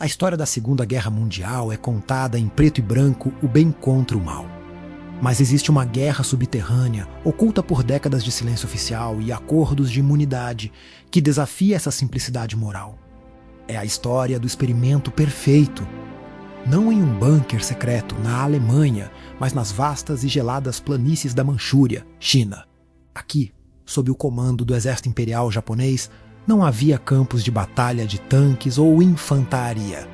A história da Segunda Guerra Mundial é contada em preto e branco, o bem contra o mal. Mas existe uma guerra subterrânea, oculta por décadas de silêncio oficial e acordos de imunidade, que desafia essa simplicidade moral. É a história do experimento perfeito. Não em um bunker secreto na Alemanha, mas nas vastas e geladas planícies da Manchúria, China. Aqui, sob o comando do exército imperial japonês, não havia campos de batalha de tanques ou infantaria.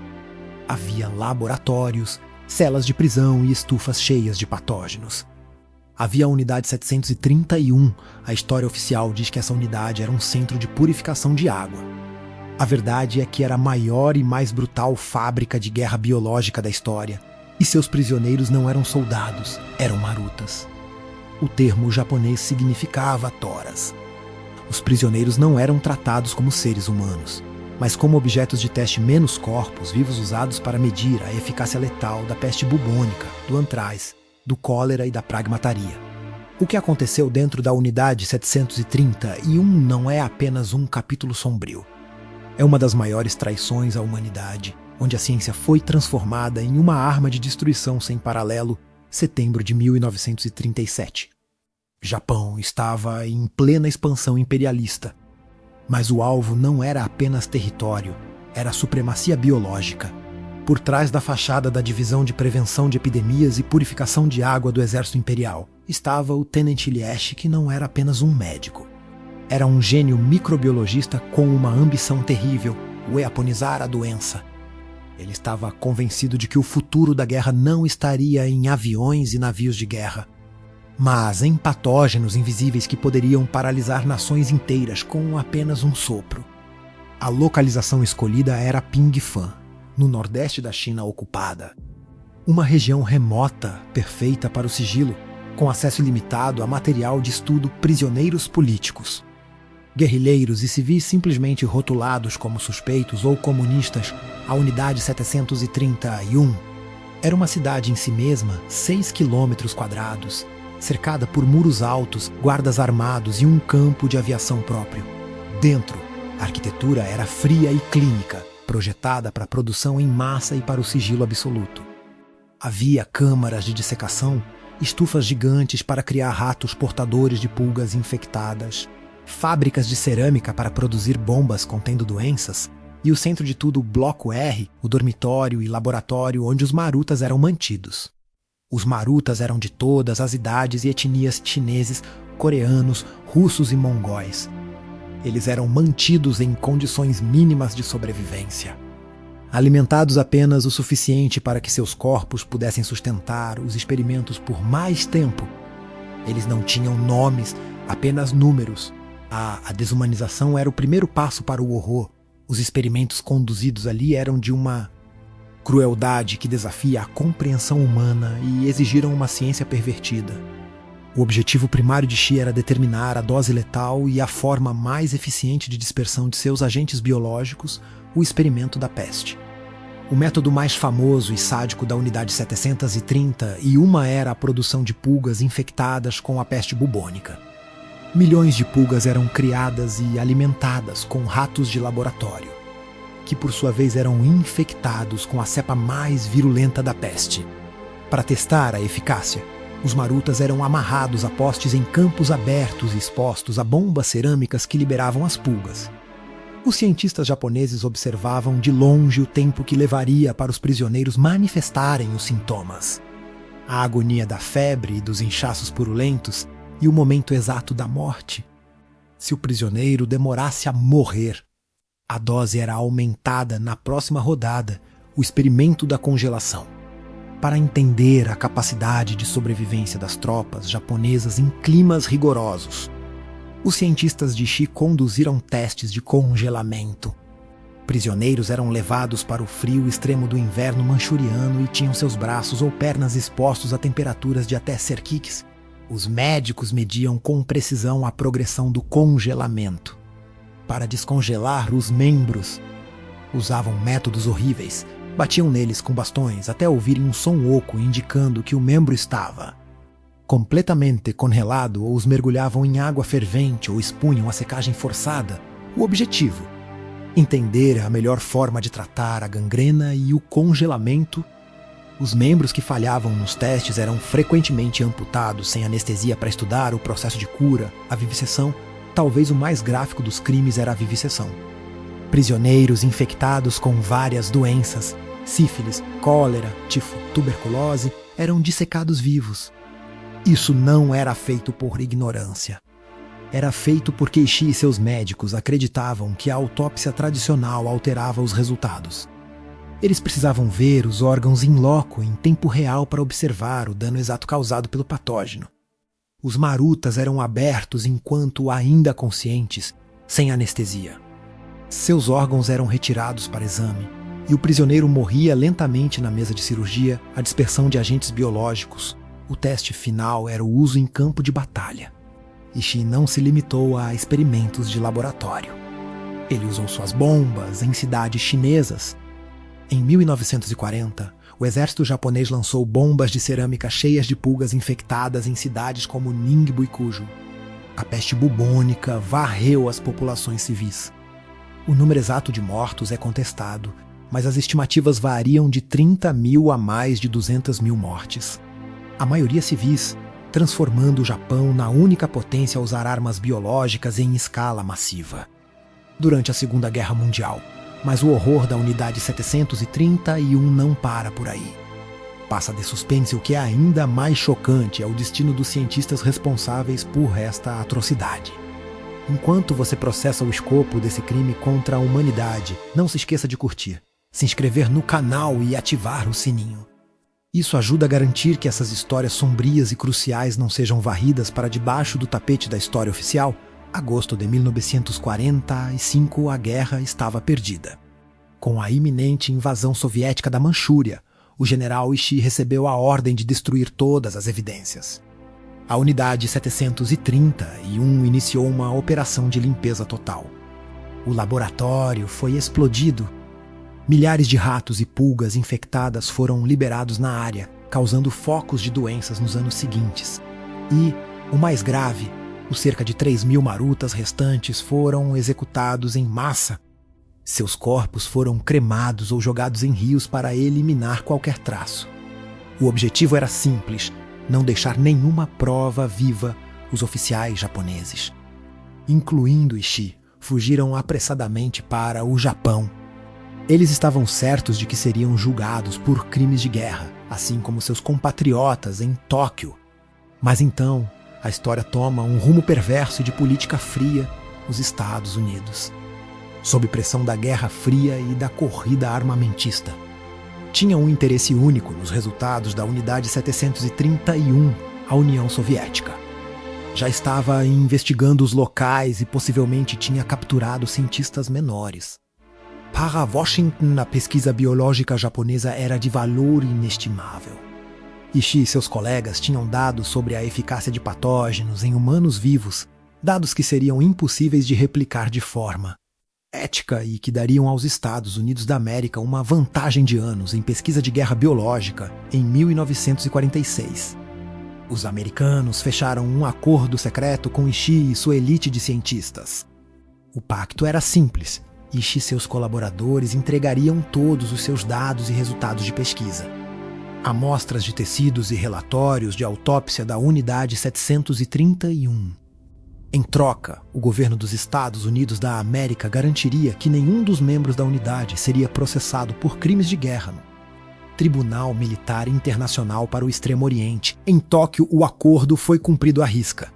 Havia laboratórios, celas de prisão e estufas cheias de patógenos. Havia a Unidade 731, a história oficial diz que essa unidade era um centro de purificação de água. A verdade é que era a maior e mais brutal fábrica de guerra biológica da história, e seus prisioneiros não eram soldados, eram marutas. O termo japonês significava toras. Os prisioneiros não eram tratados como seres humanos, mas como objetos de teste menos corpos vivos usados para medir a eficácia letal da peste bubônica, do antraz, do cólera e da pragmataria. O que aconteceu dentro da Unidade 731 não é apenas um capítulo sombrio. É uma das maiores traições à humanidade, onde a ciência foi transformada em uma arma de destruição sem paralelo, setembro de 1937. Japão estava em plena expansão imperialista, mas o alvo não era apenas território, era a supremacia biológica. Por trás da fachada da Divisão de Prevenção de Epidemias e Purificação de Água do Exército Imperial estava o Tenente Liesch, que não era apenas um médico. Era um gênio microbiologista com uma ambição terrível, o eaponizar a doença. Ele estava convencido de que o futuro da guerra não estaria em aviões e navios de guerra, mas em patógenos invisíveis que poderiam paralisar nações inteiras com apenas um sopro. A localização escolhida era Pingfan, no nordeste da China ocupada. Uma região remota, perfeita para o sigilo, com acesso ilimitado a material de estudo prisioneiros políticos. Guerrilheiros e civis simplesmente rotulados como suspeitos ou comunistas, a Unidade 731 era uma cidade em si mesma, 6 quilômetros quadrados, cercada por muros altos, guardas armados e um campo de aviação próprio. Dentro, a arquitetura era fria e clínica, projetada para a produção em massa e para o sigilo absoluto. Havia câmaras de dissecação, estufas gigantes para criar ratos portadores de pulgas infectadas, fábricas de cerâmica para produzir bombas contendo doenças, e o centro de tudo, o Bloco R, o dormitório e laboratório onde os marutas eram mantidos. Os marutas eram de todas as idades e etnias chineses, coreanos, russos e mongóis. Eles eram mantidos em condições mínimas de sobrevivência. Alimentados apenas o suficiente para que seus corpos pudessem sustentar os experimentos por mais tempo. Eles não tinham nomes, apenas números. A desumanização era o primeiro passo para o horror. Os experimentos conduzidos ali eram de uma crueldade que desafia a compreensão humana e exigiram uma ciência pervertida. O objetivo primário de Xi era determinar a dose letal e a forma mais eficiente de dispersão de seus agentes biológicos, o experimento da peste. O método mais famoso e sádico da Unidade 731 era a produção de pulgas infectadas com a peste bubônica. Milhões de pulgas eram criadas e alimentadas com ratos de laboratório, que por sua vez eram infectados com a cepa mais virulenta da peste. Para testar a eficácia, os marutas eram amarrados a postes em campos abertos e expostos a bombas cerâmicas que liberavam as pulgas. Os cientistas japoneses observavam de longe o tempo que levaria para os prisioneiros manifestarem os sintomas. A agonia da febre e dos inchaços purulentos e o momento exato da morte. Se o prisioneiro demorasse a morrer, a dose era aumentada na próxima rodada, o experimento da congelação. Para entender a capacidade de sobrevivência das tropas japonesas em climas rigorosos, os cientistas de Xi conduziram testes de congelamento. Prisioneiros eram levados para o frio extremo do inverno manchuriano e tinham seus braços ou pernas expostos a temperaturas de até cerquiques. Os médicos mediam com precisão a progressão do congelamento. Para descongelar os membros, usavam métodos horríveis. Batiam neles com bastões até ouvirem um som oco indicando que o membro estava completamente congelado, ou os mergulhavam em água fervente ou expunham a secagem forçada. O objetivo: entender a melhor forma de tratar a gangrena e o congelamento. Os membros que falhavam nos testes eram frequentemente amputados sem anestesia para estudar o processo de cura, a vivisseção. Talvez o mais gráfico dos crimes era a vivisseção. Prisioneiros infectados com várias doenças, sífilis, cólera, tifo, tuberculose, eram dissecados vivos. Isso não era feito por ignorância. Era feito porque Ishii e seus médicos acreditavam que a autópsia tradicional alterava os resultados. Eles precisavam ver os órgãos in loco em tempo real para observar o dano exato causado pelo patógeno. Os marutas eram abertos enquanto ainda conscientes, sem anestesia. Seus órgãos eram retirados para exame, e o prisioneiro morria lentamente na mesa de cirurgia, a dispersão de agentes biológicos. O teste final era o uso em campo de batalha. Ishii não se limitou a experimentos de laboratório. Ele usou suas bombas em cidades chinesas. Em 1940, o exército japonês lançou bombas de cerâmica cheias de pulgas infectadas em cidades como Ningbo e Kujo. A peste bubônica varreu as populações civis. O número exato de mortos é contestado, mas as estimativas variam de 30 mil a mais de 200 mil mortes. A maioria civis, transformando o Japão na única potência a usar armas biológicas em escala massiva. Durante a Segunda Guerra Mundial, mas o horror da Unidade 731 não para por aí. Passa de suspense o que é ainda mais chocante é o destino dos cientistas responsáveis por esta atrocidade. Enquanto você processa o escopo desse crime contra a humanidade, não se esqueça de curtir, se inscrever no canal e ativar o sininho. Isso ajuda a garantir que essas histórias sombrias e cruciais não sejam varridas para debaixo do tapete da história oficial. Agosto de 1945, a guerra estava perdida. Com a iminente invasão soviética da Manchúria, o general Ishii recebeu a ordem de destruir todas as evidências. A Unidade 731 iniciou uma operação de limpeza total. O laboratório foi explodido. Milhares de ratos e pulgas infectadas foram liberados na área, causando focos de doenças nos anos seguintes. E, o mais grave, os cerca de 3.000 marutas restantes foram executados em massa. Seus corpos foram cremados ou jogados em rios para eliminar qualquer traço. O objetivo era simples: não deixar nenhuma prova viva. Os oficiais japoneses, incluindo Ishii, fugiram apressadamente para o Japão. Eles estavam certos de que seriam julgados por crimes de guerra, assim como seus compatriotas em Tóquio. Mas então, a história toma um rumo perverso de política fria nos Estados Unidos, sob pressão da Guerra Fria e da corrida armamentista. Tinha um interesse único nos resultados da Unidade 731, a União Soviética. Já estava investigando os locais e possivelmente tinha capturado cientistas menores. Para Washington, a pesquisa biológica japonesa era de valor inestimável. Ishii e seus colegas tinham dados sobre a eficácia de patógenos em humanos vivos, dados que seriam impossíveis de replicar de forma ética e que dariam aos Estados Unidos da América uma vantagem de anos em pesquisa de guerra biológica em 1946. Os americanos fecharam um acordo secreto com Ishii e sua elite de cientistas. O pacto era simples. Ishii e seus colaboradores entregariam todos os seus dados e resultados de pesquisa. Amostras de tecidos e relatórios de autópsia da Unidade 731. Em troca, o governo dos Estados Unidos da América garantiria que nenhum dos membros da unidade seria processado por crimes de guerra no Tribunal Militar Internacional para o Extremo Oriente. Em Tóquio, o acordo foi cumprido à risca.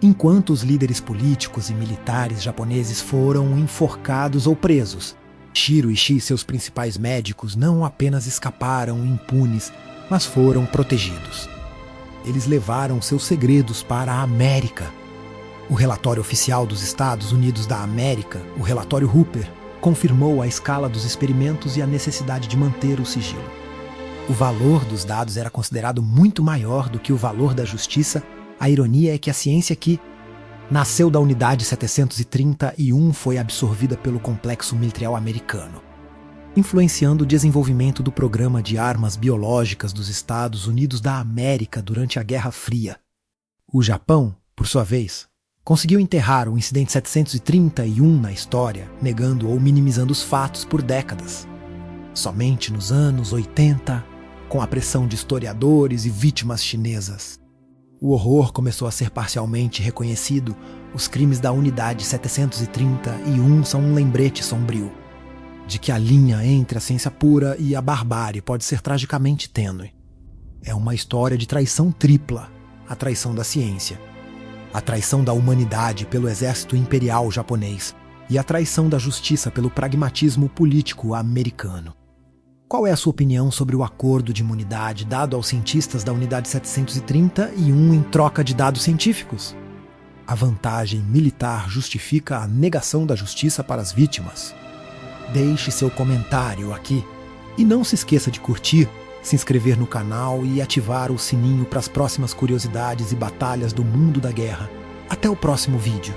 Enquanto os líderes políticos e militares japoneses foram enforcados ou presos, Shiro Ishii e seus principais médicos não apenas escaparam impunes, mas foram protegidos. Eles levaram seus segredos para a América. O relatório oficial dos Estados Unidos da América, o relatório Hooper, confirmou a escala dos experimentos e a necessidade de manter o sigilo. O valor dos dados era considerado muito maior do que o valor da justiça. A ironia é que a ciência que nasceu da Unidade 731 foi absorvida pelo complexo militar americano, influenciando o desenvolvimento do programa de armas biológicas dos Estados Unidos da América durante a Guerra Fria. O Japão, por sua vez, conseguiu enterrar o incidente 731 na história, negando ou minimizando os fatos por décadas. Somente nos anos 80, com a pressão de historiadores e vítimas chinesas, o horror começou a ser parcialmente reconhecido. Os crimes da Unidade 731 são um lembrete sombrio de que a linha entre a ciência pura e a barbárie pode ser tragicamente tênue. É uma história de traição tripla: a traição da ciência, a traição da humanidade pelo exército imperial japonês e a traição da justiça pelo pragmatismo político americano. Qual é a sua opinião sobre o acordo de imunidade dado aos cientistas da Unidade 731 em troca de dados científicos? A vantagem militar justifica a negação da justiça para as vítimas? Deixe seu comentário aqui e não se esqueça de curtir, se inscrever no canal e ativar o sininho para as próximas curiosidades e batalhas do mundo da guerra. Até o próximo vídeo.